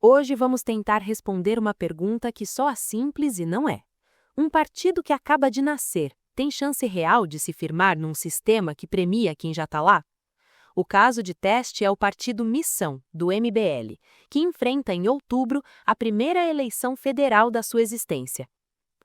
Hoje vamos tentar responder uma pergunta que só a simples e não é. Um partido que acaba de nascer tem chance real de se firmar num sistema que premia quem já está lá? O caso de teste é o partido Missão, do MBL, que enfrenta em outubro a primeira eleição federal da sua existência.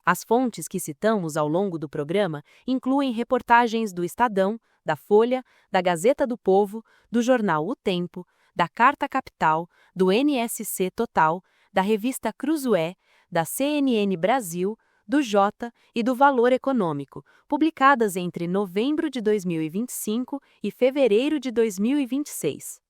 As fontes que citamos ao longo do programa incluem reportagens do Estadão, da Folha, da Gazeta do Povo, do jornal O Tempo, da Carta Capital, do NSC Total, da revista Cruzoé, da CNN Brasil, do Jota e do Valor Econômico, publicadas entre novembro de 2025 e fevereiro de 2026.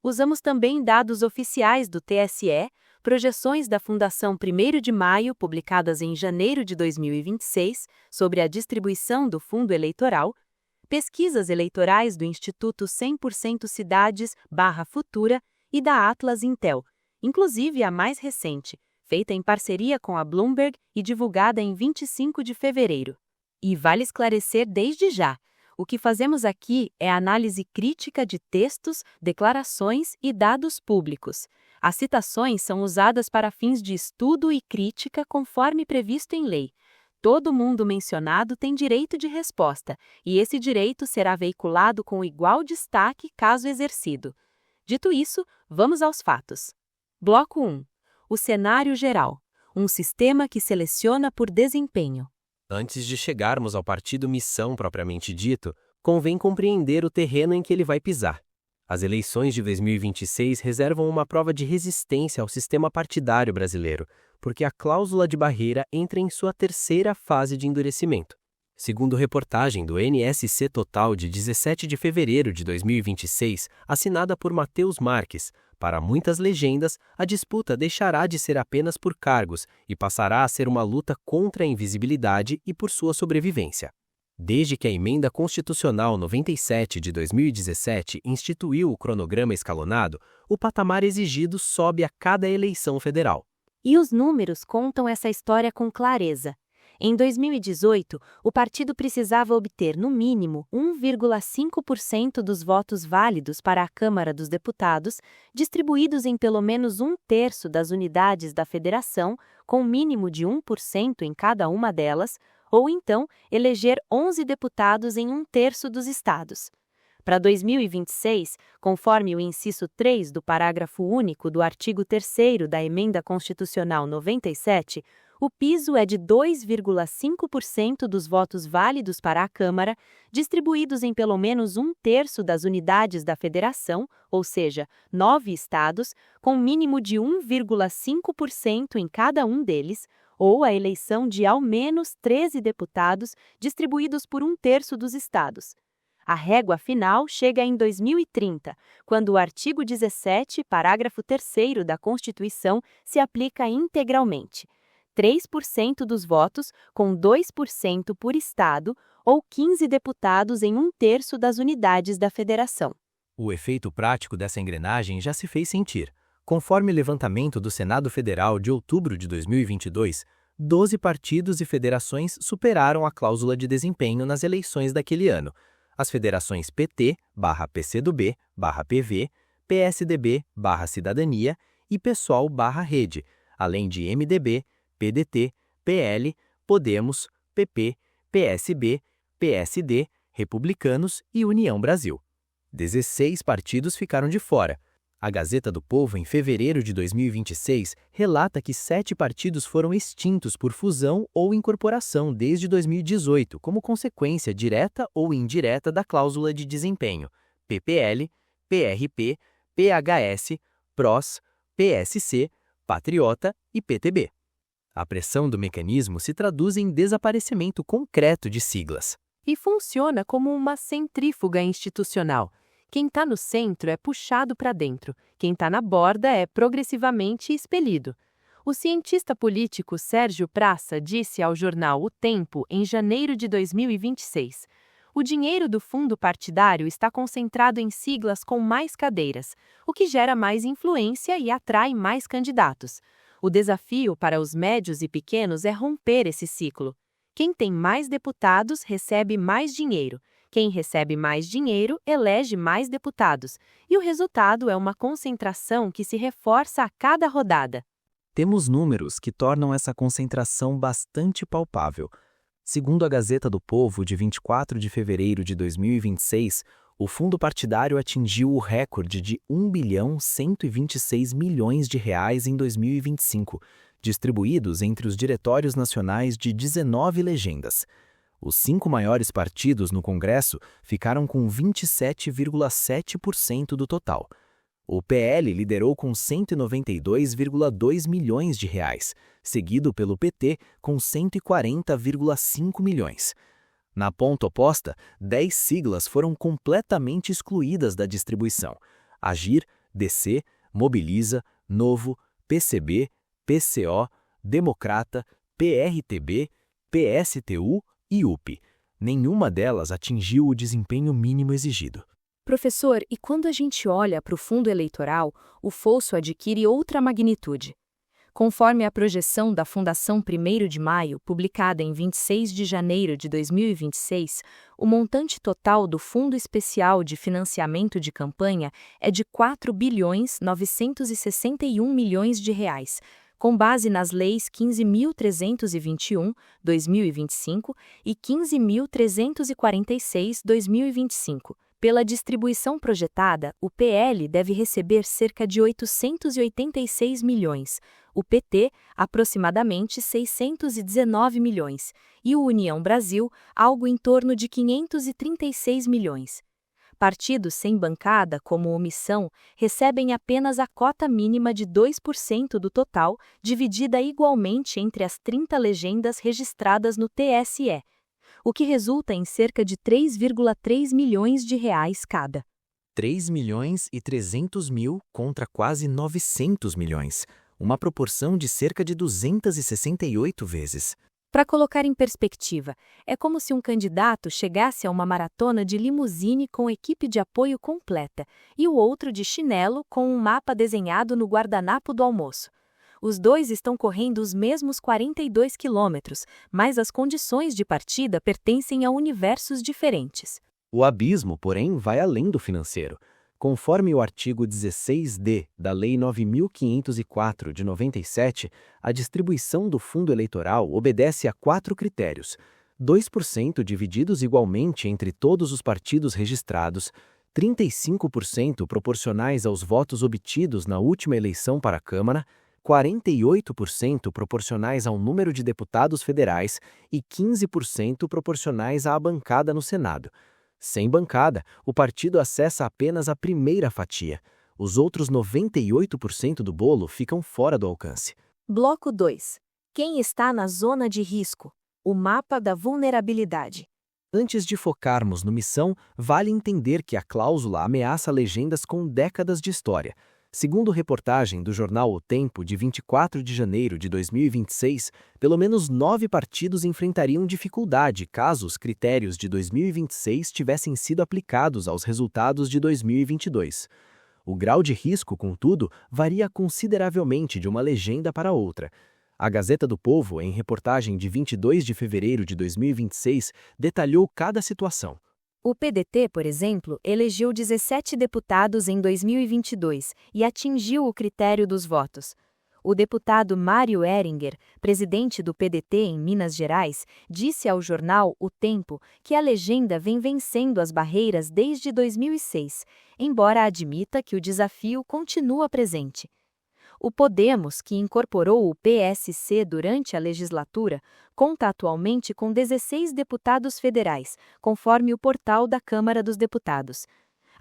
Usamos também dados oficiais do TSE, projeções da Fundação 1º de Maio, publicadas em janeiro de 2026, sobre a distribuição do fundo eleitoral, pesquisas eleitorais do Instituto 100% Cidades/Futura e da Atlas Intel, inclusive a mais recente, feita em parceria com a Bloomberg e divulgada em 25 de fevereiro. E vale esclarecer desde já, o que fazemos aqui é análise crítica de textos, declarações e dados públicos. As citações são usadas para fins de estudo e crítica conforme previsto em lei. Todo mundo mencionado tem direito de resposta, e esse direito será veiculado com igual destaque caso exercido. Dito isso, vamos aos fatos. Bloco 1. O cenário geral. Um sistema que seleciona por desempenho. Antes de chegarmos ao partido Missão propriamente dito, convém compreender o terreno em que ele vai pisar. As eleições de 2026 reservam uma prova de resistência ao sistema partidário brasileiro, porque a cláusula de barreira entra em sua terceira fase de endurecimento. Segundo reportagem do NSC Total de 17 de fevereiro de 2026, assinada por Matheus Marques, para muitas legendas, a disputa deixará de ser apenas por cargos e passará a ser uma luta contra a invisibilidade e por sua sobrevivência. Desde que a Emenda Constitucional 97 de 2017 instituiu o cronograma escalonado, o patamar exigido sobe a cada eleição federal. E os números contam essa história com clareza. Em 2018, o partido precisava obter, no mínimo, 1,5% dos votos válidos para a Câmara dos Deputados, distribuídos em pelo menos 1/3 das unidades da federação, com mínimo de 1% em cada uma delas, ou então eleger 11 deputados em 1/3 dos estados. Para 2026, conforme o inciso 3 do parágrafo único do artigo 3º da Emenda Constitucional 97, o piso é de 2,5% dos votos válidos para a Câmara, distribuídos em pelo menos 1/3 das unidades da federação, ou seja, 9 estados, com mínimo de 1,5% em cada um deles, ou a eleição de ao menos 13 deputados distribuídos por 1/3 dos estados. A régua final chega em 2030, quando o artigo 17, parágrafo 3º da Constituição se aplica integralmente. 3% dos votos, com 2% por estado, ou 15 deputados em 1/3 das unidades da federação. O efeito prático dessa engrenagem já se fez sentir. Conforme o levantamento do Senado Federal de outubro de 2022, 12 partidos e federações superaram a cláusula de desempenho nas eleições daquele ano. As federações PT/PCdoB/PV, PSDB/Cidadania e PSOL/Rede, além de MDB, PDT, PL, Podemos, PP, PSB, PSD, Republicanos e União Brasil. 16 partidos ficaram de fora. A Gazeta do Povo, em fevereiro de 2026, relata que 7 partidos foram extintos por fusão ou incorporação desde 2018, como consequência direta ou indireta da cláusula de desempenho: PPL, PRP, PHS, PROS, PSC, Patriota e PTB. A pressão do mecanismo se traduz em desaparecimento concreto de siglas. E funciona como uma centrífuga institucional. Quem está no centro é puxado para dentro, quem está na borda é progressivamente expelido. O cientista político Sérgio Praça disse ao jornal O Tempo em janeiro de 2026: o dinheiro do fundo partidário está concentrado em siglas com mais cadeiras, o que gera mais influência e atrai mais candidatos. O desafio para os médios e pequenos é romper esse ciclo. Quem tem mais deputados recebe mais dinheiro. Quem recebe mais dinheiro elege mais deputados, e o resultado é uma concentração que se reforça a cada rodada. Temos números que tornam essa concentração bastante palpável. Segundo a Gazeta do Povo, de 24 de fevereiro de 2026, o fundo partidário atingiu o recorde de R$ 1,126 bilhões em 2025, distribuídos entre os diretórios nacionais de 19 legendas. Os 5 maiores partidos no Congresso ficaram com 27,7% do total. O PL liderou com R$ 192,2 milhões, seguido pelo PT com R$ 140,5 milhões. Na ponta oposta, 10 siglas foram completamente excluídas da distribuição: Agir, DC, Mobiliza, Novo, PCB, PCO, Democrata, PRTB, PSTU e UP. Nenhuma delas atingiu o desempenho mínimo exigido. Professor, e quando a gente olha para o fundo eleitoral, o fosso adquire outra magnitude. Conforme a projeção da Fundação 1º de Maio, publicada em 26 de janeiro de 2026, o montante total do Fundo Especial de Financiamento de Campanha é de R$ 4.961 milhões, com base nas leis 15.321, 2025 e 15.346, 2025. Pela distribuição projetada, o PL deve receber cerca de 886 milhões, o PT, aproximadamente 619 milhões, e o União Brasil, algo em torno de 536 milhões. Partidos sem bancada, como omissão, recebem apenas a cota mínima de 2% do total, dividida igualmente entre as 30 legendas registradas no TSE, o que resulta em cerca de 3,3 milhões de reais cada. 3 milhões e 300 mil contra quase 900 milhões, uma proporção de cerca de 268 vezes. Para colocar em perspectiva, é como se um candidato chegasse a uma maratona de limusine com equipe de apoio completa e o outro de chinelo com um mapa desenhado no guardanapo do almoço. Os dois estão correndo os mesmos 42 quilômetros, mas as condições de partida pertencem a universos diferentes. O abismo, porém, vai além do financeiro. Conforme o artigo 16D da Lei 9.504 de 97, a distribuição do fundo eleitoral obedece a 4 critérios: 2% divididos igualmente entre todos os partidos registrados, 35% proporcionais aos votos obtidos na última eleição para a Câmara, 48% proporcionais ao número de deputados federais e 15% proporcionais à bancada no Senado. Sem bancada, o partido acessa apenas a primeira fatia. Os outros 98% do bolo ficam fora do alcance. Bloco 2. Quem está na zona de risco? O mapa da vulnerabilidade. Antes de focarmos no missão, vale entender que a cláusula ameaça legendas com décadas de história. Segundo reportagem do jornal O Tempo, de 24 de janeiro de 2026, pelo menos 9 partidos enfrentariam dificuldade caso os critérios de 2026 tivessem sido aplicados aos resultados de 2022. O grau de risco, contudo, varia consideravelmente de uma legenda para outra. A Gazeta do Povo, em reportagem de 22 de fevereiro de 2026, detalhou cada situação. O PDT, por exemplo, elegeu 17 deputados em 2022 e atingiu o critério dos votos. O deputado Mário Heringer, presidente do PDT em Minas Gerais, disse ao jornal O Tempo que a legenda vem vencendo as barreiras desde 2006, embora admita que o desafio continua presente. O Podemos, que incorporou o PSC durante a legislatura, conta atualmente com 16 deputados federais, conforme o portal da Câmara dos Deputados.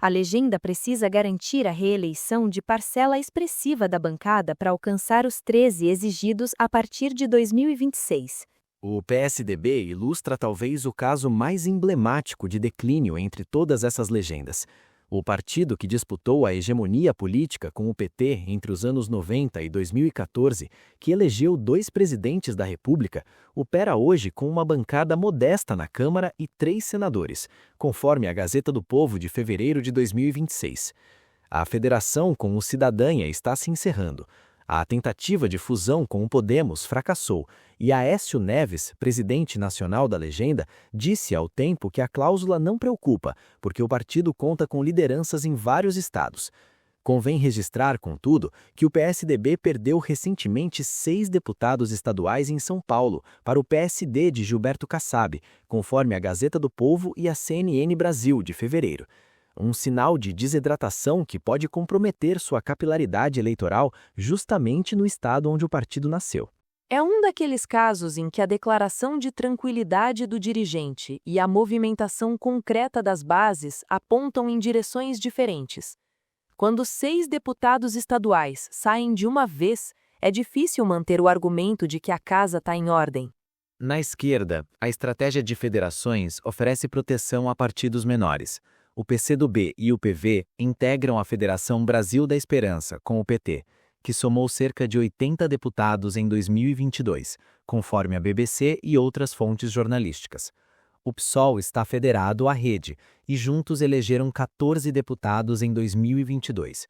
A legenda precisa garantir a reeleição de parcela expressiva da bancada para alcançar os 13 exigidos a partir de 2026. O PSDB ilustra talvez o caso mais emblemático de declínio entre todas essas legendas. O partido que disputou a hegemonia política com o PT entre os anos 90 e 2014, que elegeu 2 presidentes da República, opera hoje com uma bancada modesta na Câmara e 3 senadores, conforme a Gazeta do Povo de fevereiro de 2026. A federação com o Cidadania está se encerrando. A tentativa de fusão com o Podemos fracassou e Aécio Neves, presidente nacional da legenda, disse ao Tempo que a cláusula não preocupa, porque o partido conta com lideranças em vários estados. Convém registrar, contudo, que o PSDB perdeu recentemente 6 deputados estaduais em São Paulo para o PSD de Gilberto Kassab, conforme a Gazeta do Povo e a CNN Brasil, de fevereiro. Um sinal de desidratação que pode comprometer sua capilaridade eleitoral justamente no estado onde o partido nasceu. É um daqueles casos em que a declaração de tranquilidade do dirigente e a movimentação concreta das bases apontam em direções diferentes. Quando 6 deputados estaduais saem de uma vez, é difícil manter o argumento de que a casa está em ordem. Na esquerda, a estratégia de federações oferece proteção a partidos menores. O PCdoB e o PV integram a Federação Brasil da Esperança com o PT, que somou cerca de 80 deputados em 2022, conforme a BBC e outras fontes jornalísticas. O PSOL está federado à Rede e juntos elegeram 14 deputados em 2022.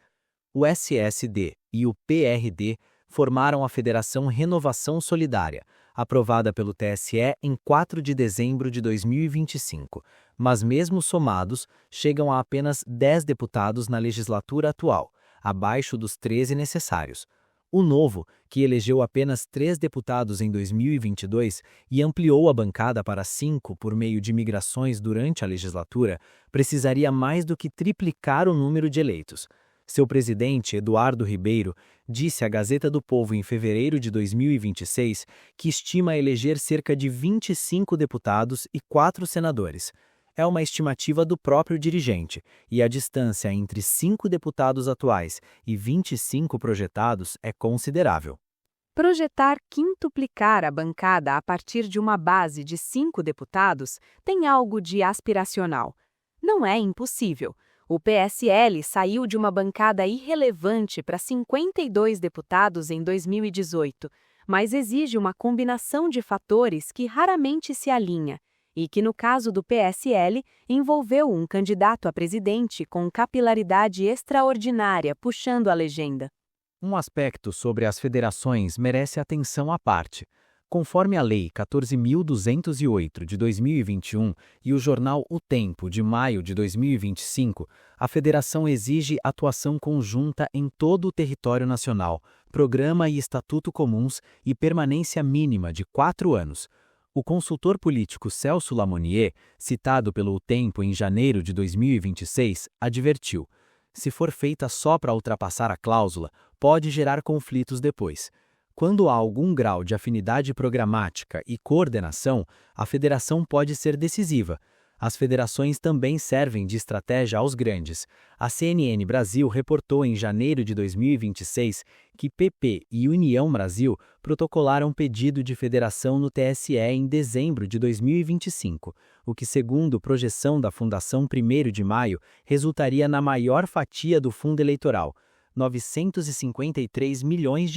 O SSD e o PRD formaram a Federação Renovação Solidária, aprovada pelo TSE em 4 de dezembro de 2025, mas mesmo somados, chegam a apenas 10 deputados na legislatura atual, abaixo dos 13 necessários. O Novo, que elegeu apenas 3 deputados em 2022 e ampliou a bancada para 5 por meio de migrações durante a legislatura, precisaria mais do que triplicar o número de eleitos. Seu presidente, Eduardo Ribeiro, disse à Gazeta do Povo em fevereiro de 2026 que estima eleger cerca de 25 deputados e 4 senadores. É uma estimativa do próprio dirigente, e a distância entre 5 deputados atuais e 25 projetados é considerável. Projetar quintuplicar a bancada a partir de uma base de 5 deputados tem algo de aspiracional. Não é impossível. O PSL saiu de uma bancada irrelevante para 52 deputados em 2018, mas exige uma combinação de fatores que raramente se alinha, e que, no caso do PSL, envolveu um candidato a presidente com capilaridade extraordinária puxando a legenda. Um aspecto sobre as federações merece atenção à parte. Conforme a Lei 14.208 de 2021 e o jornal O Tempo de maio de 2025, a federação exige atuação conjunta em todo o território nacional, programa e estatuto comuns e permanência mínima de 4 anos. O consultor político Celso Lamonnier, citado pelo O Tempo em janeiro de 2026, advertiu: se for feita só para ultrapassar a cláusula, pode gerar conflitos depois. Quando há algum grau de afinidade programática e coordenação, a federação pode ser decisiva. As federações também servem de estratégia aos grandes. A CNN Brasil reportou em janeiro de 2026 que PP e União Brasil protocolaram pedido de federação no TSE em dezembro de 2025, o que, segundo projeção da Fundação 1º de Maio, resultaria na maior fatia do fundo eleitoral, R$ 953 milhões,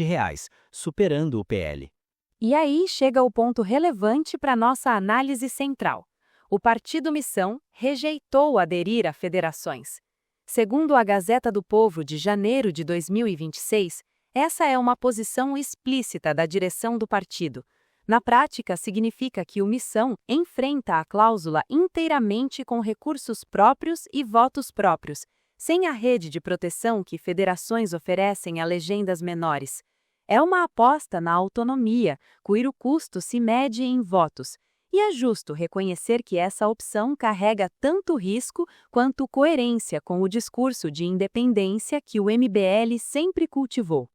superando o PL. E aí chega o ponto relevante para nossa análise central. O Partido Missão rejeitou aderir a federações. Segundo a Gazeta do Povo de janeiro de 2026, essa é uma posição explícita da direção do partido. Na prática, significa que o Missão enfrenta a cláusula inteiramente com recursos próprios e votos próprios, sem a rede de proteção que federações oferecem a legendas menores. É uma aposta na autonomia, cujo custo se mede em votos. E é justo reconhecer que essa opção carrega tanto risco quanto coerência com o discurso de independência que o MBL sempre cultivou.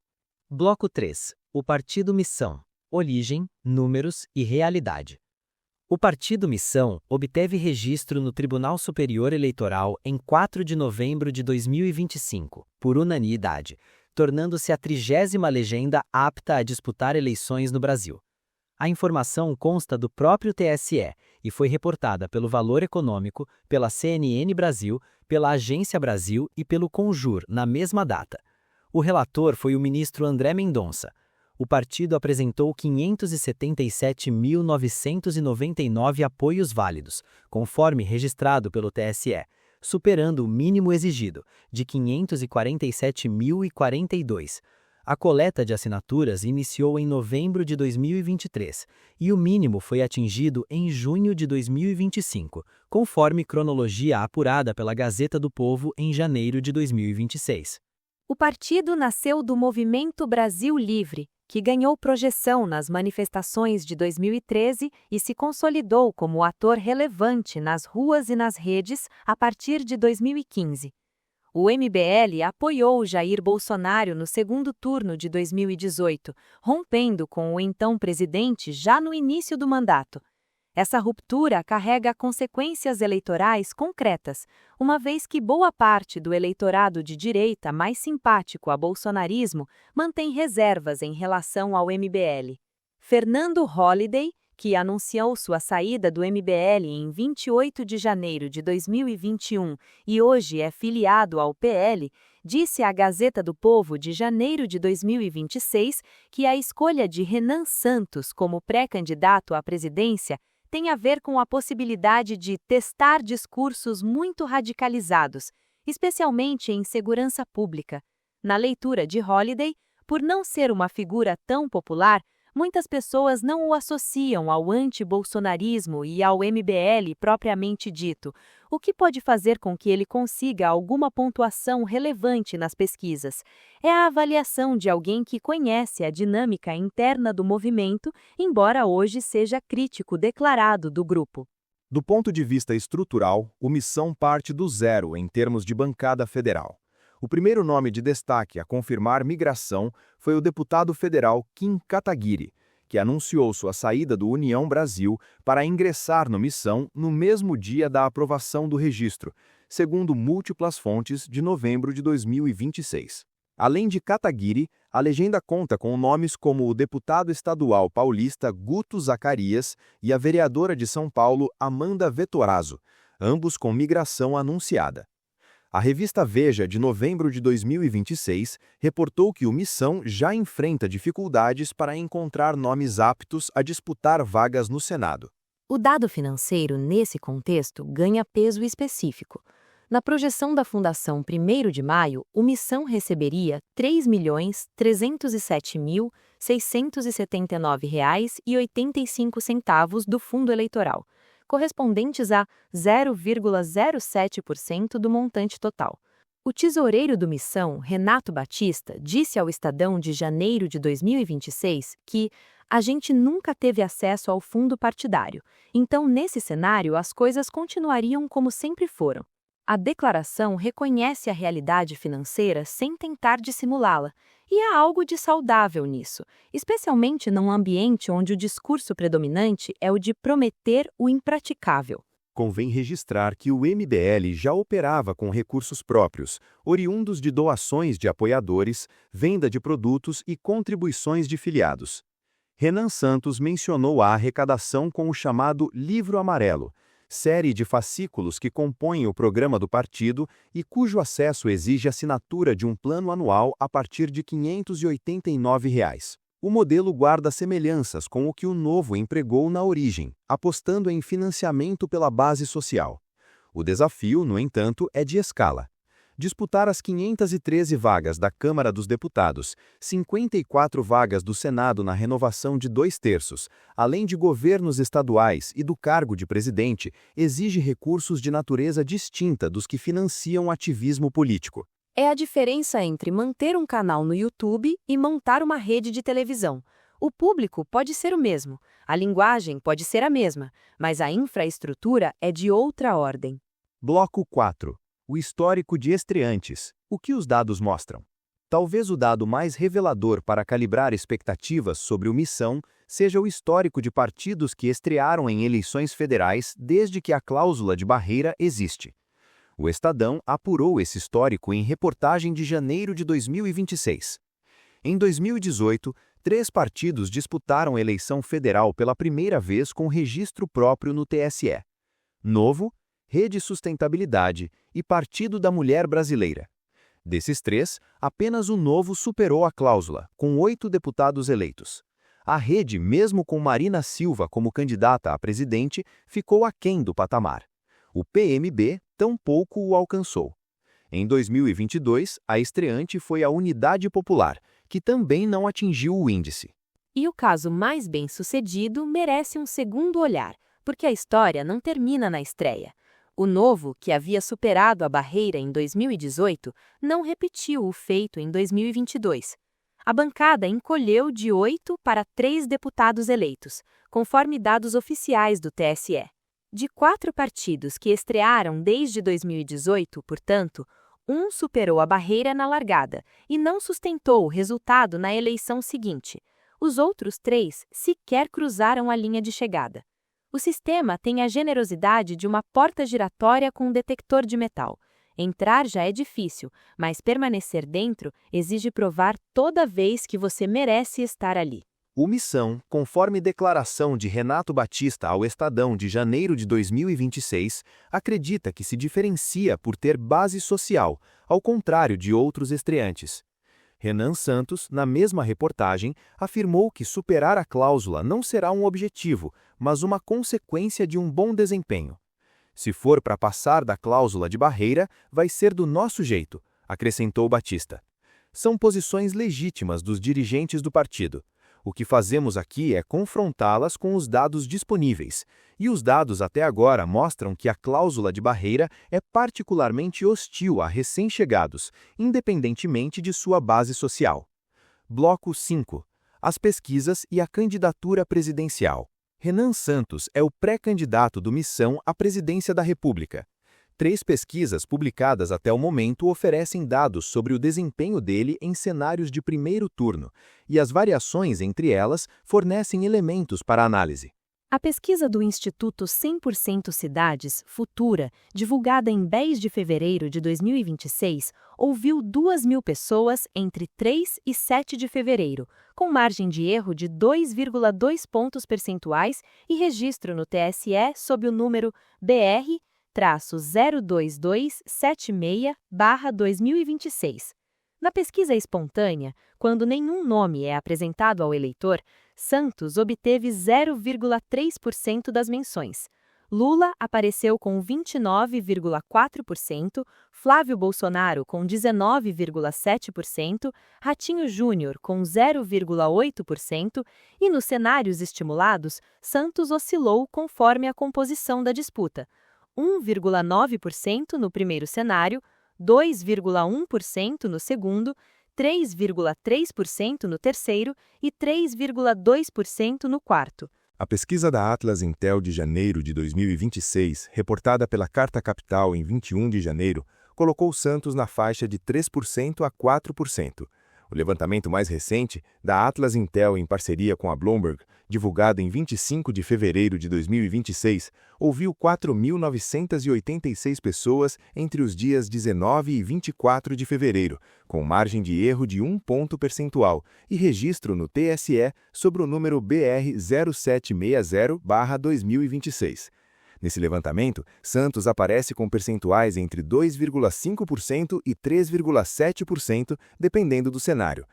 Bloco 3. O Partido Missão. Origem, números e realidade. O Partido Missão obteve registro no Tribunal Superior Eleitoral em 4 de novembro de 2025, por unanimidade, tornando-se a 30ª legenda apta a disputar eleições no Brasil. A informação consta do próprio TSE e foi reportada pelo Valor Econômico, pela CNN Brasil, pela Agência Brasil e pelo Conjur na mesma data. O relator foi o ministro André Mendonça. O partido apresentou 577.999 apoios válidos, conforme registrado pelo TSE, superando o mínimo exigido, de 547.042. A coleta de assinaturas iniciou em novembro de 2023 e o mínimo foi atingido em junho de 2025, conforme cronologia apurada pela Gazeta do Povo em janeiro de 2026. O partido nasceu do Movimento Brasil Livre, que ganhou projeção nas manifestações de 2013 e se consolidou como ator relevante nas ruas e nas redes a partir de 2015. O MBL apoiou Jair Bolsonaro no segundo turno de 2018, rompendo com o então presidente já no início do mandato. Essa ruptura carrega consequências eleitorais concretas, uma vez que boa parte do eleitorado de direita mais simpático a bolsonarismo mantém reservas em relação ao MBL. Fernando Holliday, que anunciou sua saída do MBL em 28 de janeiro de 2021 e hoje é filiado ao PL, disse à Gazeta do Povo de janeiro de 2026 que a escolha de Renan Santos como pré-candidato à presidência tem a ver com a possibilidade de testar discursos muito radicalizados, especialmente em segurança pública. Na leitura de Holliday, por não ser uma figura tão popular, muitas pessoas não o associam ao anti-bolsonarismo e ao MBL propriamente dito, o que pode fazer com que ele consiga alguma pontuação relevante nas pesquisas. É a avaliação de alguém que conhece a dinâmica interna do movimento, embora hoje seja crítico declarado do grupo. Do ponto de vista estrutural, o Missão parte do zero em termos de bancada federal. O primeiro nome de destaque a confirmar migração foi o deputado federal Kim Kataguiri, que anunciou sua saída do União Brasil para ingressar no Missão no mesmo dia da aprovação do registro, segundo múltiplas fontes de novembro de 2026. Além de Kataguiri, a legenda conta com nomes como o deputado estadual paulista Guto Zacarias e a vereadora de São Paulo Amanda Vettorazzo, ambos com migração anunciada. A revista Veja, de novembro de 2026, reportou que o Missão já enfrenta dificuldades para encontrar nomes aptos a disputar vagas no Senado. O dado financeiro, nesse contexto, ganha peso específico. Na projeção da Fundação 1º de Maio, o Missão receberia R$ 3.307.679,85 do fundo eleitoral, correspondentes a 0,07% do montante total. O tesoureiro do Missão, Renato Batista, disse ao Estadão de janeiro de 2026 que a gente nunca teve acesso ao fundo partidário, então nesse cenário as coisas continuariam como sempre foram. A declaração reconhece a realidade financeira sem tentar dissimulá-la, e há algo de saudável nisso, especialmente num ambiente onde o discurso predominante é o de prometer o impraticável. Convém registrar que o MBL já operava com recursos próprios, oriundos de doações de apoiadores, venda de produtos e contribuições de filiados. Renan Santos mencionou a arrecadação com o chamado Livro Amarelo, série de fascículos que compõem o programa do partido e cujo acesso exige assinatura de um plano anual a partir de R$ 589. O modelo guarda semelhanças com o que o Novo empregou na origem, apostando em financiamento pela base social. O desafio, no entanto, é de escala. Disputar as 513 vagas da Câmara dos Deputados, 54 vagas do Senado na renovação de 2/3, além de governos estaduais e do cargo de presidente, exige recursos de natureza distinta dos que financiam ativismo político. É a diferença entre manter um canal no YouTube e montar uma rede de televisão. O público pode ser o mesmo, a linguagem pode ser a mesma, mas a infraestrutura é de outra ordem. Bloco 4. O histórico de estreantes. O que os dados mostram? Talvez o dado mais revelador para calibrar expectativas sobre o Missão seja o histórico de partidos que estrearam em eleições federais desde que a cláusula de barreira existe. O Estadão apurou esse histórico em reportagem de janeiro de 2026. Em 2018, 3 partidos disputaram a eleição federal pela primeira vez com registro próprio no TSE: Novo, Rede Sustentabilidade e Partido da Mulher Brasileira. Desses 3, apenas o Novo superou a cláusula, com 8 deputados eleitos. A Rede, mesmo com Marina Silva como candidata a presidente, ficou aquém do patamar. O PMB tampouco o alcançou. Em 2022, a estreante foi a Unidade Popular, que também não atingiu o índice. E o caso mais bem-sucedido merece um segundo olhar, porque a história não termina na estreia. O Novo, que havia superado a barreira em 2018, não repetiu o feito em 2022. A bancada encolheu de 8 para 3 deputados eleitos, conforme dados oficiais do TSE. De 4 partidos que estrearam desde 2018, portanto, um superou a barreira na largada e não sustentou o resultado na eleição seguinte. Os outros 3 sequer cruzaram a linha de chegada. O sistema tem a generosidade de uma porta giratória com um detector de metal. Entrar já é difícil, mas permanecer dentro exige provar toda vez que você merece estar ali. O Missão, conforme declaração de Renato Batista ao Estadão de janeiro de 2026, acredita que se diferencia por ter base social, ao contrário de outros estreantes. Renan Santos, na mesma reportagem, afirmou que superar a cláusula não será um objetivo, mas uma consequência de um bom desempenho. Se for para passar da cláusula de barreira, vai ser do nosso jeito, acrescentou Batista. São posições legítimas dos dirigentes do partido. O que fazemos aqui é confrontá-las com os dados disponíveis, e os dados até agora mostram que a cláusula de barreira é particularmente hostil a recém-chegados, independentemente de sua base social. Bloco 5. As pesquisas e a candidatura presidencial. Renan Santos é o pré-candidato do Missão à presidência da República. 3 pesquisas publicadas até o momento oferecem dados sobre o desempenho dele em cenários de primeiro turno, e as variações entre elas fornecem elementos para análise. A pesquisa do Instituto 100% Cidades, Futura, divulgada em 10 de fevereiro de 2026, ouviu 2.000 pessoas entre 3 e 7 de fevereiro, com margem de erro de 2,2 pontos percentuais e registro no TSE sob o número BR-02276/2026. Na pesquisa espontânea, quando nenhum nome é apresentado ao eleitor, Santos obteve 0,3% das menções. Lula apareceu com 29,4%, Flávio Bolsonaro com 19,7%, Ratinho Júnior com 0,8% e nos cenários estimulados, Santos oscilou conforme a composição da disputa. 1,9% no primeiro cenário, 2,1% no segundo, 3,3% no terceiro e 3,2% no quarto. A pesquisa da Atlas Intel de janeiro de 2026, reportada pela Carta Capital em 21 de janeiro, colocou Santos na faixa de 3% a 4%. O levantamento mais recente, da Atlas Intel em parceria com a Bloomberg, divulgado em 25 de fevereiro de 2026, ouviu 4.986 pessoas entre os dias 19 e 24 de fevereiro, com margem de erro de 1 ponto percentual e registro no TSE sobre o número BR-0760/2026. Nesse levantamento, Santos aparece com percentuais entre 2,5% e 3,7%, dependendo do cenário.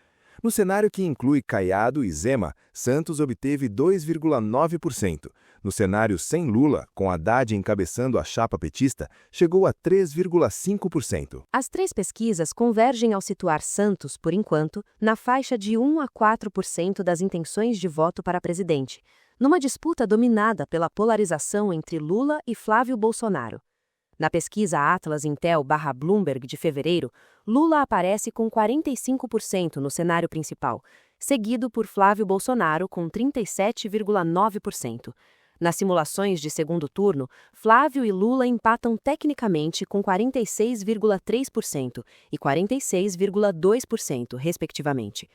No cenário que inclui Caiado e Zema, Santos obteve 2,9%. No cenário sem Lula, com Haddad encabeçando a chapa petista, chegou a 3,5%. As 3 pesquisas convergem ao situar Santos, por enquanto, na faixa de 1 a 4% das intenções de voto para presidente, numa disputa dominada pela polarização entre Lula e Flávio Bolsonaro. Na pesquisa Atlas Intel/Bloomberg de fevereiro, Lula aparece com 45% no cenário principal, seguido por Flávio Bolsonaro com 37,9%. Nas simulações de segundo turno, Flávio e Lula empatam tecnicamente com 46,3% e 46,2%, respectivamente.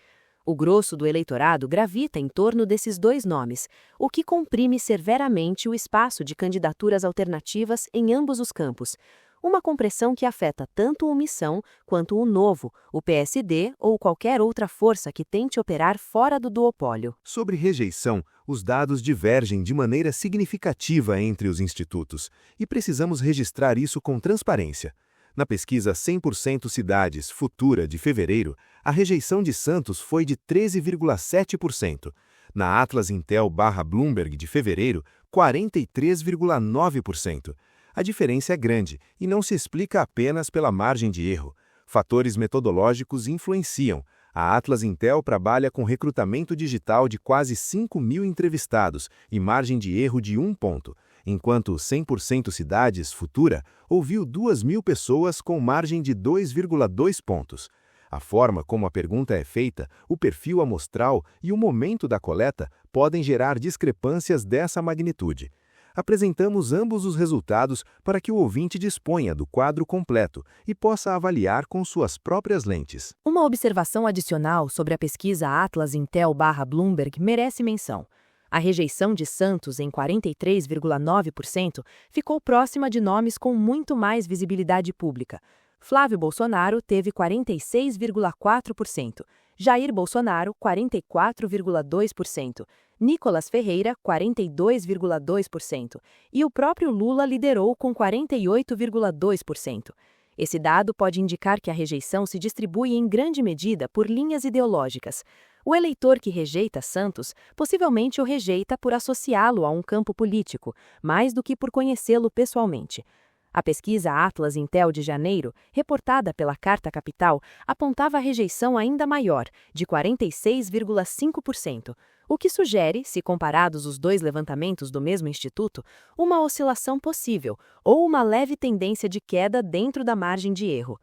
O grosso do eleitorado gravita em torno desses 2 nomes, o que comprime severamente o espaço de candidaturas alternativas em ambos os campos. Uma compressão que afeta tanto o Missão quanto o Novo, o PSD ou qualquer outra força que tente operar fora do duopólio. Sobre rejeição, os dados divergem de maneira significativa entre os institutos, e precisamos registrar isso com transparência. Na pesquisa 100% Cidades Futura de fevereiro, a rejeição de Santos foi de 13,7%. Na Atlas Intel/Bloomberg de fevereiro, 43,9%. A diferença é grande e não se explica apenas pela margem de erro. Fatores metodológicos influenciam. A Atlas Intel trabalha com recrutamento digital de quase 5.000 entrevistados e margem de erro de 1 ponto, enquanto 100% Cidades Futura ouviu 2.000 pessoas com margem de 2,2 pontos. A forma como a pergunta é feita, o perfil amostral e o momento da coleta podem gerar discrepâncias dessa magnitude. Apresentamos ambos os resultados para que o ouvinte disponha do quadro completo e possa avaliar com suas próprias lentes. Uma observação adicional sobre a pesquisa Atlas Intel/Bloomberg merece menção. A rejeição de Santos em 43,9% ficou próxima de nomes com muito mais visibilidade pública. Flávio Bolsonaro teve 46,4%, Jair Bolsonaro 44,2%, Nicolas Ferreira 42,2% e o próprio Lula liderou com 48,2%. Esse dado pode indicar que a rejeição se distribui em grande medida por linhas ideológicas. O eleitor que rejeita Santos possivelmente o rejeita por associá-lo a um campo político, mais do que por conhecê-lo pessoalmente. A pesquisa Atlas Intel de janeiro, reportada pela Carta Capital, apontava a rejeição ainda maior, de 46,5%, o que sugere, se comparados os dois levantamentos do mesmo instituto, uma oscilação possível ou uma leve tendência de queda dentro da margem de erro.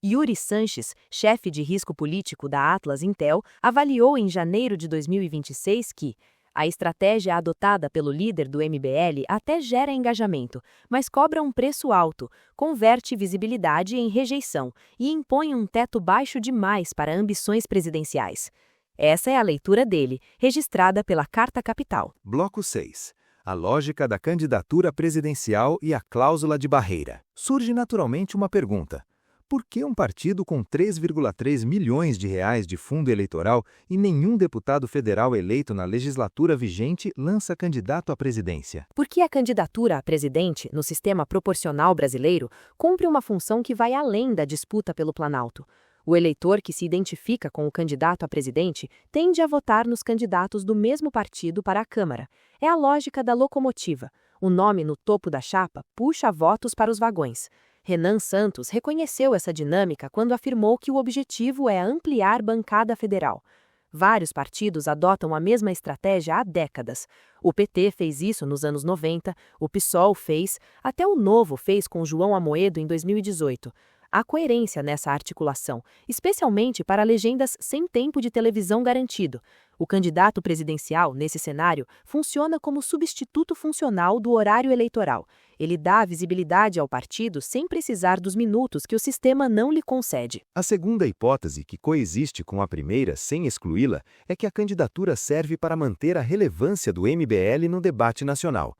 Yuri Sanches, chefe de risco político da Atlas Intel, avaliou em janeiro de 2026 que a estratégia adotada pelo líder do MBL até gera engajamento, mas cobra um preço alto, converte visibilidade em rejeição e impõe um teto baixo demais para ambições presidenciais. Essa é a leitura dele, registrada pela Carta Capital. Bloco 6. A lógica da candidatura presidencial e a cláusula de barreira. Surge naturalmente uma pergunta. Por que um partido com 3,3 milhões de reais de fundo eleitoral e nenhum deputado federal eleito na legislatura vigente lança candidato à presidência? Porque a candidatura a presidente, no sistema proporcional brasileiro, cumpre uma função que vai além da disputa pelo Planalto. O eleitor que se identifica com o candidato a presidente tende a votar nos candidatos do mesmo partido para a Câmara. É a lógica da locomotiva. O nome no topo da chapa puxa votos para os vagões. Renan Santos reconheceu essa dinâmica quando afirmou que o objetivo é ampliar bancada federal. Vários partidos adotam a mesma estratégia há décadas. O PT fez isso nos anos 90, o PSOL fez, até o Novo fez com João Amoedo em 2018. Há coerência nessa articulação, especialmente para legendas sem tempo de televisão garantido. O candidato presidencial, nesse cenário, funciona como substituto funcional do horário eleitoral. Ele dá visibilidade ao partido sem precisar dos minutos que o sistema não lhe concede. A segunda hipótese, que coexiste com a primeira sem excluí-la, é que a candidatura serve para manter a relevância do MBL no debate nacional.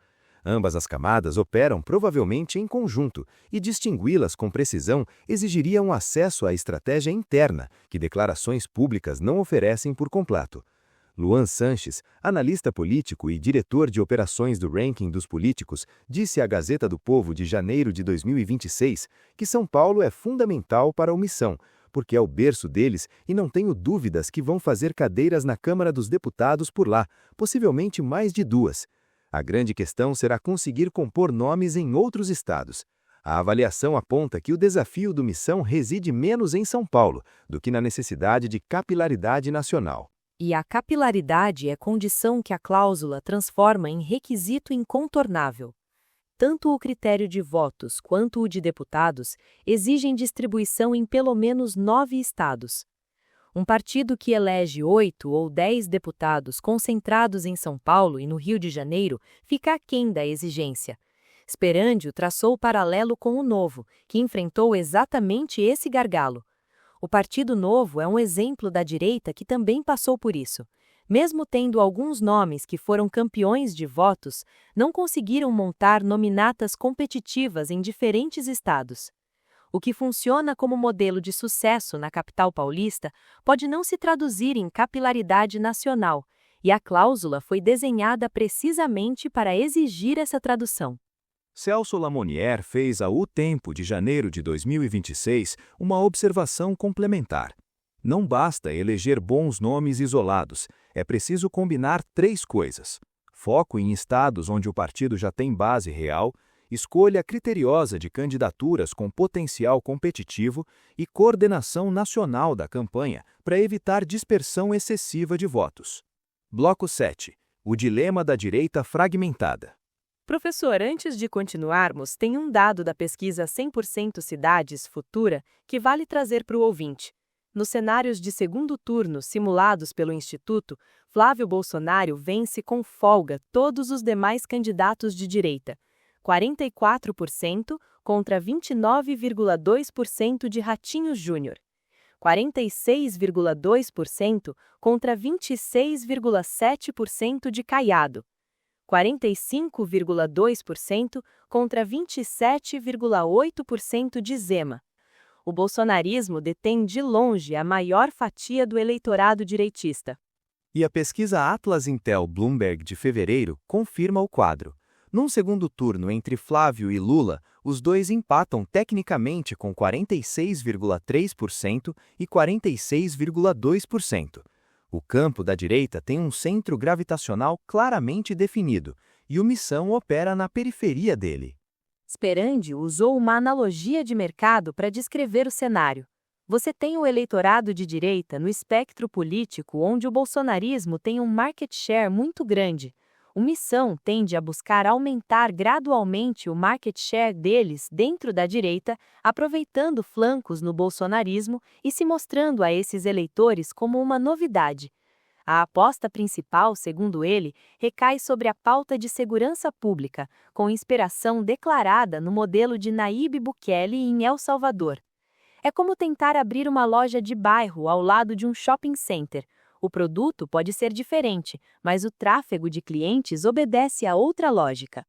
Ambas as camadas operam provavelmente em conjunto, e distingui-las com precisão exigiria um acesso à estratégia interna, que declarações públicas não oferecem por completo. Luan Sanches, analista político e diretor de operações do Ranking dos Políticos, disse à Gazeta do Povo de janeiro de 2026 que São Paulo é fundamental para a missão, porque é o berço deles e não tenho dúvidas que vão fazer cadeiras na Câmara dos Deputados por lá, possivelmente mais de 2. A grande questão será conseguir compor nomes em outros estados. A avaliação aponta que o desafio do Missão reside menos em São Paulo do que na necessidade de capilaridade nacional. E a capilaridade é condição que a cláusula transforma em requisito incontornável. Tanto o critério de votos quanto o de deputados exigem distribuição em pelo menos 9 estados. Um partido que elege 8 ou 10 deputados concentrados em São Paulo e no Rio de Janeiro fica aquém da exigência. Sperandio traçou o paralelo com o Novo, que enfrentou exatamente esse gargalo. O Partido Novo é um exemplo da direita que também passou por isso. Mesmo tendo alguns nomes que foram campeões de votos, não conseguiram montar nominatas competitivas em diferentes estados. O que funciona como modelo de sucesso na capital paulista pode não se traduzir em capilaridade nacional, e a cláusula foi desenhada precisamente para exigir essa tradução. Celso Lamonier fez a O Tempo de janeiro de 2026 uma observação complementar. Não basta eleger bons nomes isolados, é preciso combinar 3 coisas: foco em estados onde o partido já tem base real, escolha criteriosa de candidaturas com potencial competitivo e coordenação nacional da campanha para evitar dispersão excessiva de votos. Bloco 7. O dilema da direita fragmentada. Professor, antes de continuarmos, tem um dado da pesquisa 100% Cidades Futura que vale trazer para o ouvinte. Nos cenários de segundo turno simulados pelo Instituto, Flávio Bolsonaro vence com folga todos os demais candidatos de direita. 44% contra 29,2% de Ratinho Júnior. 46,2% contra 26,7% de Caiado. 45,2% contra 27,8% de Zema. O bolsonarismo detém de longe a maior fatia do eleitorado direitista. E a pesquisa Atlas Intel Bloomberg de fevereiro confirma o quadro. Num segundo turno entre Flávio e Lula, os dois empatam tecnicamente com 46,3% e 46,2%. O campo da direita tem um centro gravitacional claramente definido, e o Missão opera na periferia dele. Sperandi usou uma analogia de mercado para descrever o cenário. Você tem o eleitorado de direita no espectro político onde o bolsonarismo tem um market share muito grande. O Missão tende a buscar aumentar gradualmente o market share deles dentro da direita, aproveitando flancos no bolsonarismo e se mostrando a esses eleitores como uma novidade. A aposta principal, segundo ele, recai sobre a pauta de segurança pública, com inspiração declarada no modelo de Nayib Bukele em El Salvador. É como tentar abrir uma loja de bairro ao lado de um shopping center. O produto pode ser diferente, mas o tráfego de clientes obedece a outra lógica.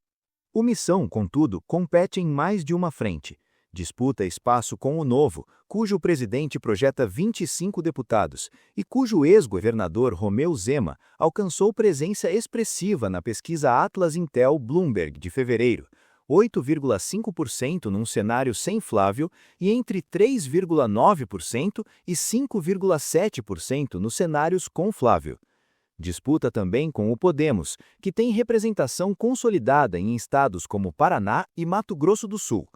O Missão, contudo, compete em mais de uma frente. Disputa espaço com o Novo, cujo presidente projeta 25 deputados e cujo ex-governador Romeu Zema alcançou presença expressiva na pesquisa Atlas Intel Bloomberg de fevereiro, 8,5% num cenário sem Flávio e entre 3,9% e 5,7% nos cenários com Flávio. Disputa também com o Podemos, que tem representação consolidada em estados como Paraná e Mato Grosso do Sul.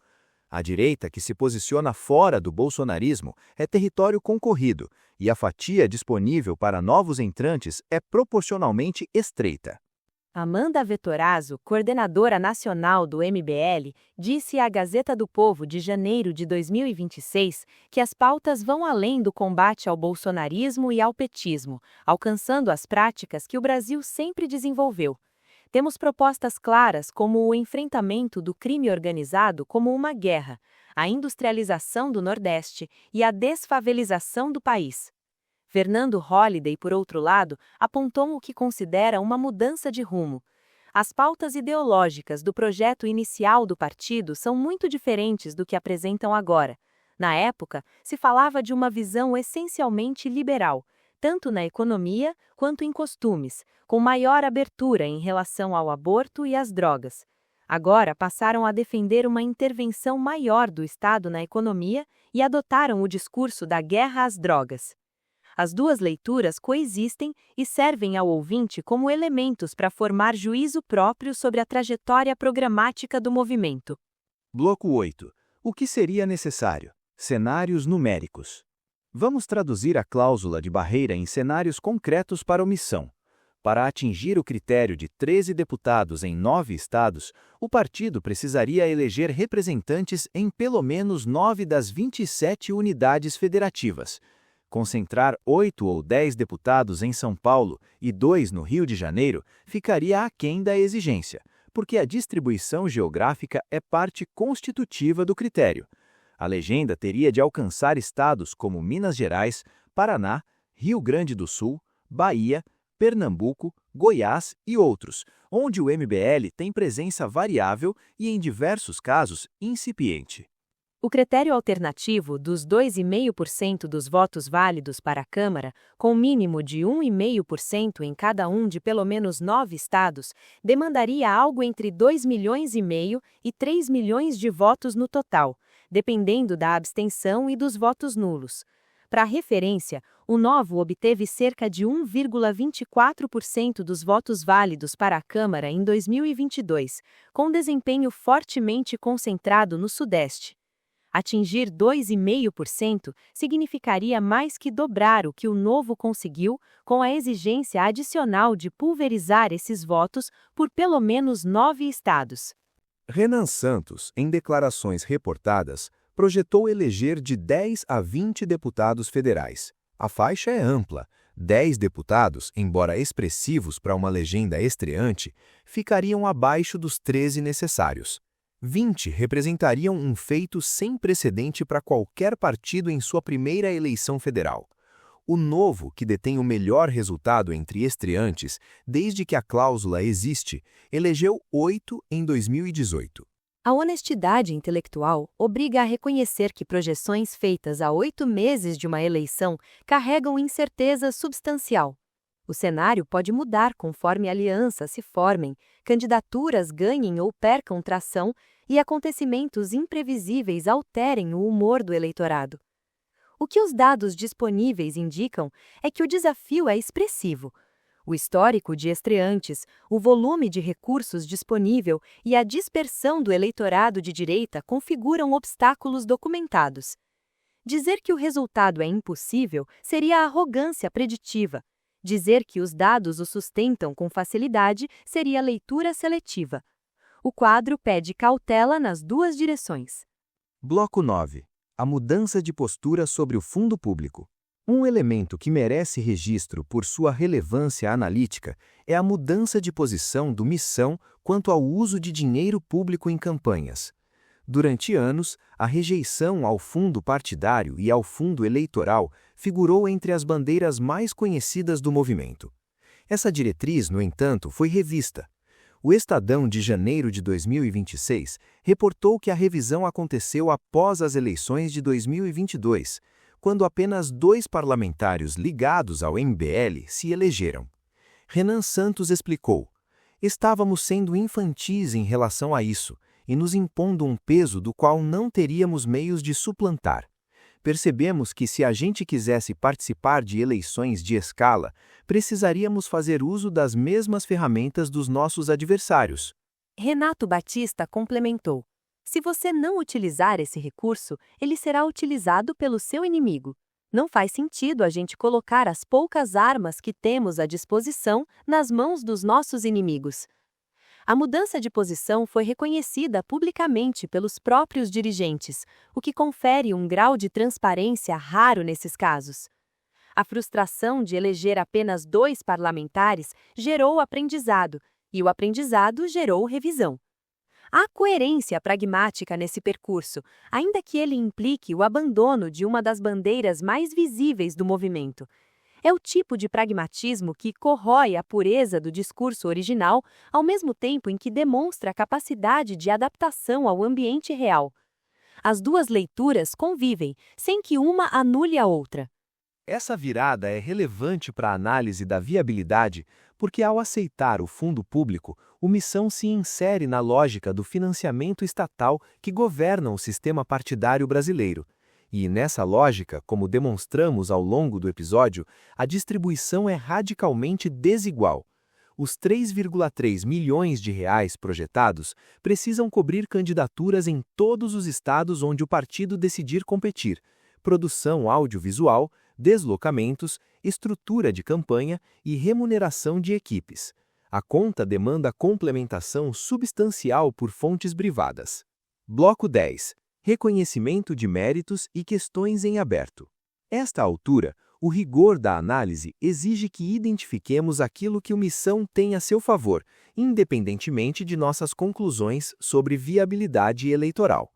A direita, que se posiciona fora do bolsonarismo, é território concorrido, e a fatia disponível para novos entrantes é proporcionalmente estreita. Amanda Vettorazzo, coordenadora nacional do MBL, disse à Gazeta do Povo de janeiro de 2026 que as pautas vão além do combate ao bolsonarismo e ao petismo, alcançando as práticas que o Brasil sempre desenvolveu. Temos propostas claras como o enfrentamento do crime organizado como uma guerra, a industrialização do Nordeste e a desfavelização do país. Fernando Holliday, por outro lado, apontou o que considera uma mudança de rumo. As pautas ideológicas do projeto inicial do partido são muito diferentes do que apresentam agora. Na época, se falava de uma visão essencialmente liberal, tanto na economia quanto em costumes, com maior abertura em relação ao aborto e às drogas. Agora passaram a defender uma intervenção maior do Estado na economia e adotaram o discurso da guerra às drogas. As duas leituras coexistem e servem ao ouvinte como elementos para formar juízo próprio sobre a trajetória programática do movimento. Bloco 8. O que seria necessário? Cenários numéricos. Vamos traduzir a cláusula de barreira em cenários concretos para omissão. Para atingir o critério de 13 deputados em 9 estados, o partido precisaria eleger representantes em pelo menos 9 das 27 unidades federativas. Concentrar 8 ou 10 deputados em São Paulo e 2 no Rio de Janeiro ficaria aquém da exigência, porque a distribuição geográfica é parte constitutiva do critério. A legenda teria de alcançar estados como Minas Gerais, Paraná, Rio Grande do Sul, Bahia, Pernambuco, Goiás e outros, onde o MBL tem presença variável e, em diversos casos, incipiente. O critério alternativo dos 2,5% dos votos válidos para a Câmara, com mínimo de 1,5% em cada um de pelo menos 9 estados, demandaria algo entre 2,5 milhões e 3 milhões de votos no total, dependendo da abstenção e dos votos nulos. Para referência, o Novo obteve cerca de 1,24% dos votos válidos para a Câmara em 2022, com desempenho fortemente concentrado no Sudeste. Atingir 2,5% significaria mais que dobrar o que o Novo conseguiu, com a exigência adicional de pulverizar esses votos por pelo menos 9 estados. Renan Santos, em declarações reportadas, projetou eleger de 10 a 20 deputados federais. A faixa é ampla. 10 deputados, embora expressivos para uma legenda estreante, ficariam abaixo dos 13 necessários. 20 representariam um feito sem precedente para qualquer partido em sua primeira eleição federal. O Novo, que detém o melhor resultado entre estreantes desde que a cláusula existe, elegeu 8 em 2018. A honestidade intelectual obriga a reconhecer que projeções feitas a 8 meses de uma eleição carregam incerteza substancial. O cenário pode mudar conforme alianças se formem, candidaturas ganhem ou percam tração e acontecimentos imprevisíveis alterem o humor do eleitorado. O que os dados disponíveis indicam é que o desafio é expressivo. O histórico de estreantes, o volume de recursos disponível e a dispersão do eleitorado de direita configuram obstáculos documentados. Dizer que o resultado é impossível seria arrogância preditiva. Dizer que os dados o sustentam com facilidade seria leitura seletiva. O quadro pede cautela nas duas direções. Bloco 9. A mudança de postura sobre o fundo público. Um elemento que merece registro por sua relevância analítica é a mudança de posição do Missão quanto ao uso de dinheiro público em campanhas. Durante anos, a rejeição ao fundo partidário e ao fundo eleitoral figurou entre as bandeiras mais conhecidas do movimento. Essa diretriz, no entanto, foi revista. O Estadão de janeiro de 2026 reportou que a revisão aconteceu após as eleições de 2022, quando apenas 2 parlamentares ligados ao MBL se elegeram. Renan Santos explicou: "Estávamos sendo infantis em relação a isso e nos impondo um peso do qual não teríamos meios de suplantar. Percebemos que se a gente quisesse participar de eleições de escala, precisaríamos fazer uso das mesmas ferramentas dos nossos adversários." Renato Batista complementou: "Se você não utilizar esse recurso, ele será utilizado pelo seu inimigo. Não faz sentido a gente colocar as poucas armas que temos à disposição nas mãos dos nossos inimigos." A mudança de posição foi reconhecida publicamente pelos próprios dirigentes, o que confere um grau de transparência raro nesses casos. A frustração de eleger apenas 2 parlamentares gerou aprendizado, e o aprendizado gerou revisão. Há coerência pragmática nesse percurso, ainda que ele implique o abandono de uma das bandeiras mais visíveis do movimento. É o tipo de pragmatismo que corrói a pureza do discurso original, ao mesmo tempo em que demonstra a capacidade de adaptação ao ambiente real. As duas leituras convivem, sem que uma anule a outra. Essa virada é relevante para a análise da viabilidade, porque ao aceitar o fundo público, o Missão se insere na lógica do financiamento estatal que governa o sistema partidário brasileiro. E, nessa lógica, como demonstramos ao longo do episódio, a distribuição é radicalmente desigual. Os 3,3 milhões de reais projetados precisam cobrir candidaturas em todos os estados onde o partido decidir competir, produção audiovisual, deslocamentos, estrutura de campanha e remuneração de equipes. A conta demanda complementação substancial por fontes privadas. Bloco 10. Reconhecimento de méritos e questões em aberto. Esta altura, o rigor da análise exige que identifiquemos aquilo que o Missão tem a seu favor, independentemente de nossas conclusões sobre viabilidade eleitoral.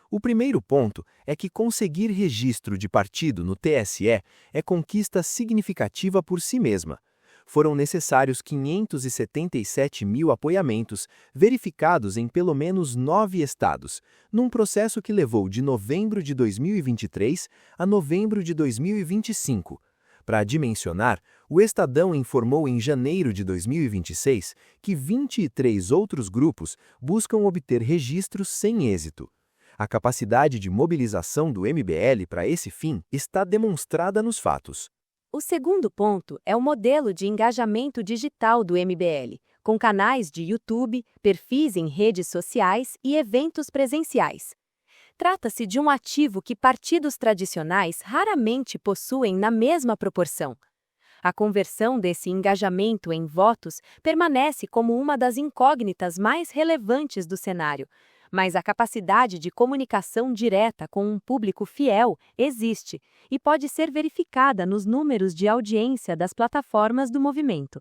O primeiro ponto é que conseguir registro de partido no TSE é conquista significativa por si mesma. Foram necessários 577 mil apoiamentos, verificados em pelo menos 9 estados, num processo que levou de novembro de 2023 a novembro de 2025. Para dimensionar, o Estadão informou em janeiro de 2026 que 23 outros grupos buscam obter registros sem êxito. A capacidade de mobilização do MBL para esse fim está demonstrada nos fatos. O segundo ponto é o modelo de engajamento digital do MBL, com canais de YouTube, perfis em redes sociais e eventos presenciais. Trata-se de um ativo que partidos tradicionais raramente possuem na mesma proporção. A conversão desse engajamento em votos permanece como uma das incógnitas mais relevantes do cenário, mas a capacidade de comunicação direta com um público fiel existe e pode ser verificada nos números de audiência das plataformas do movimento.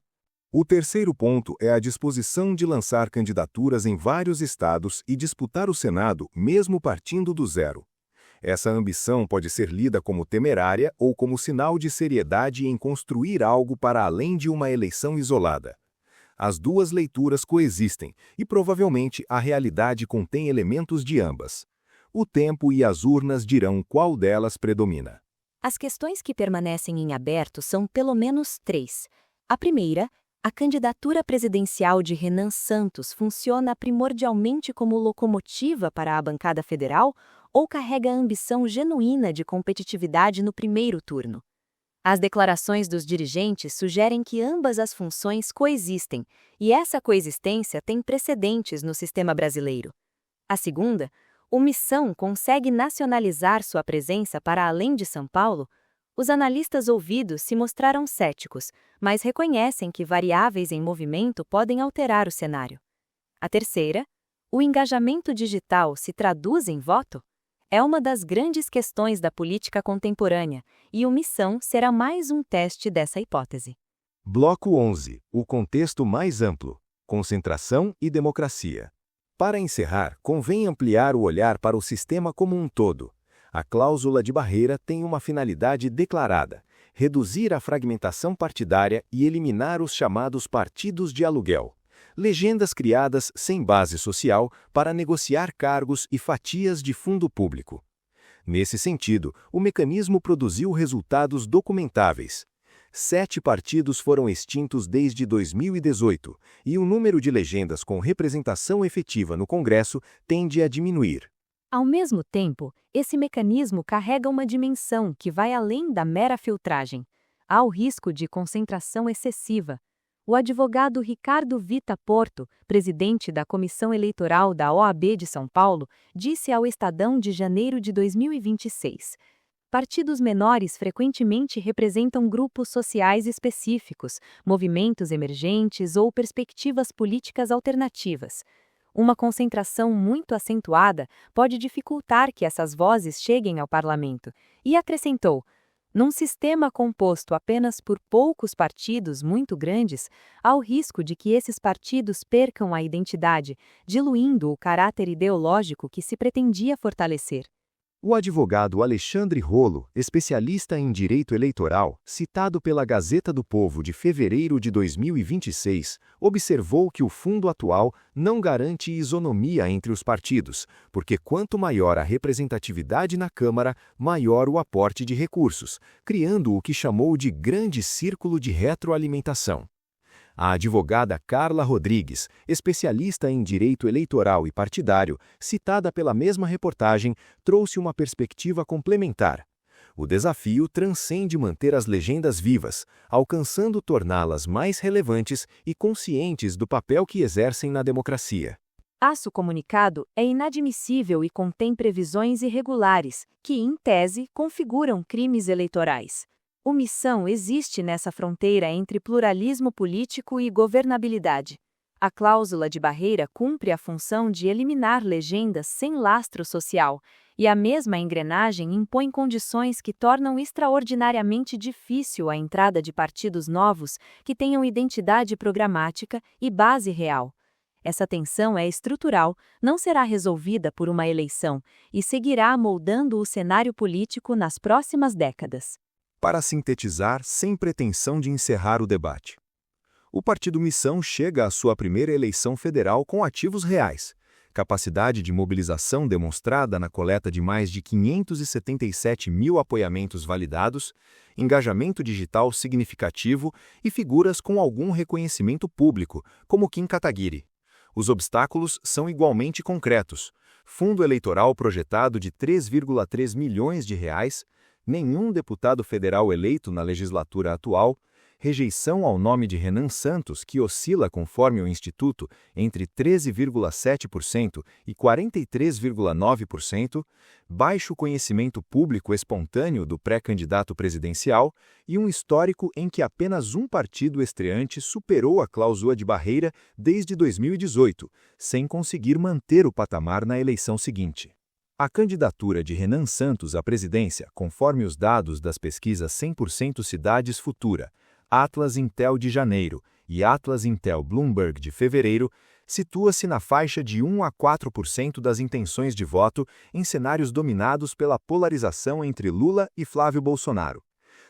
O terceiro ponto é a disposição de lançar candidaturas em vários estados e disputar o Senado, mesmo partindo do zero. Essa ambição pode ser lida como temerária ou como sinal de seriedade em construir algo para além de uma eleição isolada. As duas leituras coexistem e provavelmente a realidade contém elementos de ambas. O tempo e as urnas dirão qual delas predomina. As questões que permanecem em aberto são pelo menos 3. A primeira, a candidatura presidencial de Renan Santos funciona primordialmente como locomotiva para a bancada federal ou carrega a ambição genuína de competitividade no primeiro turno? As declarações dos dirigentes sugerem que ambas as funções coexistem, e essa coexistência tem precedentes no sistema brasileiro. A segunda, o Missão consegue nacionalizar sua presença para além de São Paulo? Os analistas ouvidos se mostraram céticos, mas reconhecem que variáveis em movimento podem alterar o cenário. A terceira, o engajamento digital se traduz em voto? É uma das grandes questões da política contemporânea, e o Missão será mais um teste dessa hipótese. Bloco 11. O contexto mais amplo. Concentração e democracia. Para encerrar, convém ampliar o olhar para o sistema como um todo. A cláusula de barreira tem uma finalidade declarada: reduzir a fragmentação partidária e eliminar os chamados partidos de aluguel. Legendas criadas sem base social para negociar cargos e fatias de fundo público. Nesse sentido, o mecanismo produziu resultados documentáveis. 7 partidos foram extintos desde 2018, e o número de legendas com representação efetiva no Congresso tende a diminuir. Ao mesmo tempo, esse mecanismo carrega uma dimensão que vai além da mera filtragem. Há o risco de concentração excessiva. O advogado Ricardo Vita Porto, presidente da Comissão Eleitoral da OAB de São Paulo, disse ao Estadão de janeiro de 2026: partidos menores frequentemente representam grupos sociais específicos, movimentos emergentes ou perspectivas políticas alternativas. Uma concentração muito acentuada pode dificultar que essas vozes cheguem ao parlamento, e acrescentou: num sistema composto apenas por poucos partidos muito grandes, há o risco de que esses partidos percam a identidade, diluindo o caráter ideológico que se pretendia fortalecer. O advogado Alexandre Rolo, especialista em direito eleitoral, citado pela Gazeta do Povo de fevereiro de 2026, observou que o fundo atual não garante isonomia entre os partidos, porque quanto maior a representatividade na Câmara, maior o aporte de recursos, criando o que chamou de grande círculo de retroalimentação. A advogada Carla Rodrigues, especialista em direito eleitoral e partidário, citada pela mesma reportagem, trouxe uma perspectiva complementar. O desafio transcende manter as legendas vivas, alcançando torná-las mais relevantes e conscientes do papel que exercem na democracia. O comunicado é inadmissível e contém previsões irregulares, que, em tese, configuram crimes eleitorais. O Missão existe nessa fronteira entre pluralismo político e governabilidade. A cláusula de barreira cumpre a função de eliminar legendas sem lastro social, e a mesma engrenagem impõe condições que tornam extraordinariamente difícil a entrada de partidos novos que tenham identidade programática e base real. Essa tensão é estrutural, não será resolvida por uma eleição e seguirá moldando o cenário político nas próximas décadas. Para sintetizar, sem pretensão de encerrar o debate. O Partido Missão chega à sua primeira eleição federal com ativos reais, capacidade de mobilização demonstrada na coleta de mais de 577 mil apoiamentos validados, engajamento digital significativo e figuras com algum reconhecimento público, como Kim Kataguiri. Os obstáculos são igualmente concretos. Fundo eleitoral projetado de 3,3 milhões de reais, nenhum deputado federal eleito na legislatura atual, rejeição ao nome de Renan Santos, que oscila, conforme o Instituto, entre 13,7% e 43,9%, baixo conhecimento público espontâneo do pré-candidato presidencial e um histórico em que apenas um partido estreante superou a cláusula de barreira desde 2018, sem conseguir manter o patamar na eleição seguinte. A candidatura de Renan Santos à presidência, conforme os dados das pesquisas 100% Cidades Futura, Atlas Intel de janeiro e Atlas Intel Bloomberg de fevereiro, situa-se na faixa de 1 a 4% das intenções de voto em cenários dominados pela polarização entre Lula e Flávio Bolsonaro.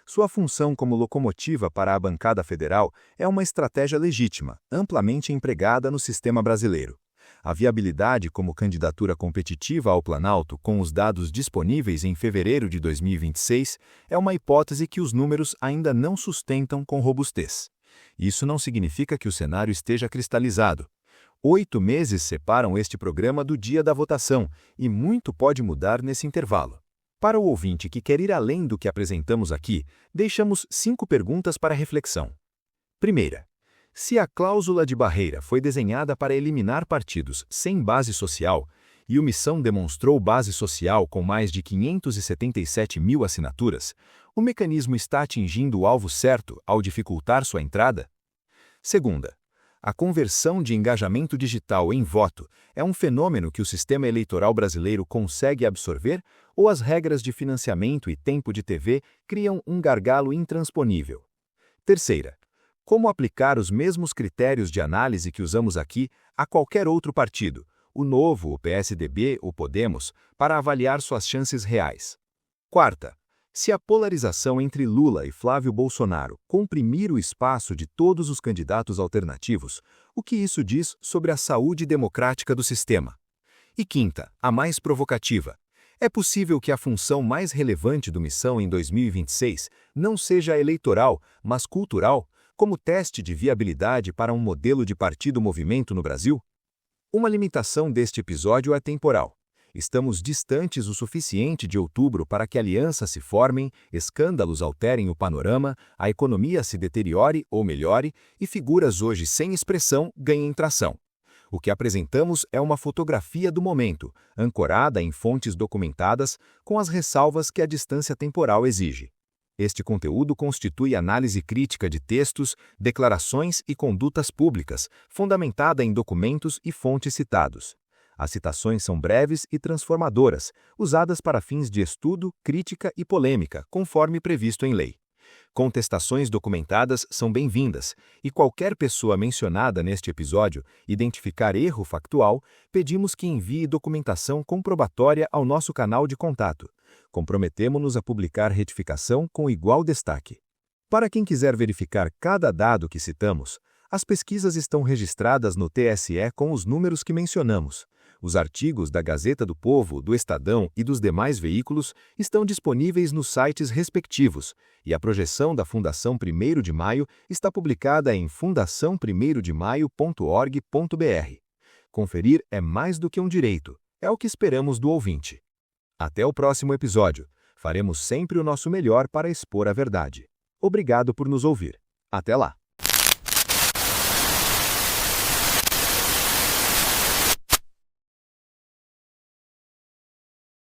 Sua função como locomotiva para a bancada federal é uma estratégia legítima, amplamente empregada no sistema brasileiro. A viabilidade como candidatura competitiva ao Planalto com os dados disponíveis em fevereiro de 2026 é uma hipótese que os números ainda não sustentam com robustez. Isso não significa que o cenário esteja cristalizado. 8 meses separam este programa do dia da votação e muito pode mudar nesse intervalo. Para o ouvinte que quer ir além do que apresentamos aqui, deixamos 5 perguntas para reflexão. Primeira. Se a cláusula de barreira foi desenhada para eliminar partidos sem base social e o Missão demonstrou base social com mais de 577 mil assinaturas, o mecanismo está atingindo o alvo certo ao dificultar sua entrada? Segunda, a conversão de engajamento digital em voto é um fenômeno que o sistema eleitoral brasileiro consegue absorver ou as regras de financiamento e tempo de TV criam um gargalo intransponível? Terceira, como aplicar os mesmos critérios de análise que usamos aqui a qualquer outro partido, o Novo, o PSDB ou Podemos, para avaliar suas chances reais? Quarta, se a polarização entre Lula e Flávio Bolsonaro comprimir o espaço de todos os candidatos alternativos, o que isso diz sobre a saúde democrática do sistema? E quinta, a mais provocativa. É possível que a função mais relevante do Missão em 2026 não seja eleitoral, mas cultural, como teste de viabilidade para um modelo de partido-movimento no Brasil? Uma limitação deste episódio é temporal. Estamos distantes o suficiente de outubro para que alianças se formem, escândalos alterem o panorama, a economia se deteriore ou melhore e figuras hoje sem expressão ganhem tração. O que apresentamos é uma fotografia do momento, ancorada em fontes documentadas, com as ressalvas que a distância temporal exige. Este conteúdo constitui análise crítica de textos, declarações e condutas públicas, fundamentada em documentos e fontes citados. As citações são breves e transformadoras, usadas para fins de estudo, crítica e polêmica, conforme previsto em lei. Contestações documentadas são bem-vindas, e qualquer pessoa mencionada neste episódio identificar erro factual, pedimos que envie documentação comprobatória ao nosso canal de contato. Comprometemo-nos a publicar retificação com igual destaque. Para quem quiser verificar cada dado que citamos, as pesquisas estão registradas no TSE com os números que mencionamos. Os artigos da Gazeta do Povo, do Estadão e dos demais veículos estão disponíveis nos sites respectivos, e a projeção da Fundação 1º de Maio está publicada em fundação1º-de-maio.org.br. Conferir é mais do que um direito, é o que esperamos do ouvinte. Até o próximo episódio. Faremos sempre o nosso melhor para expor a verdade. Obrigado por nos ouvir. Até lá!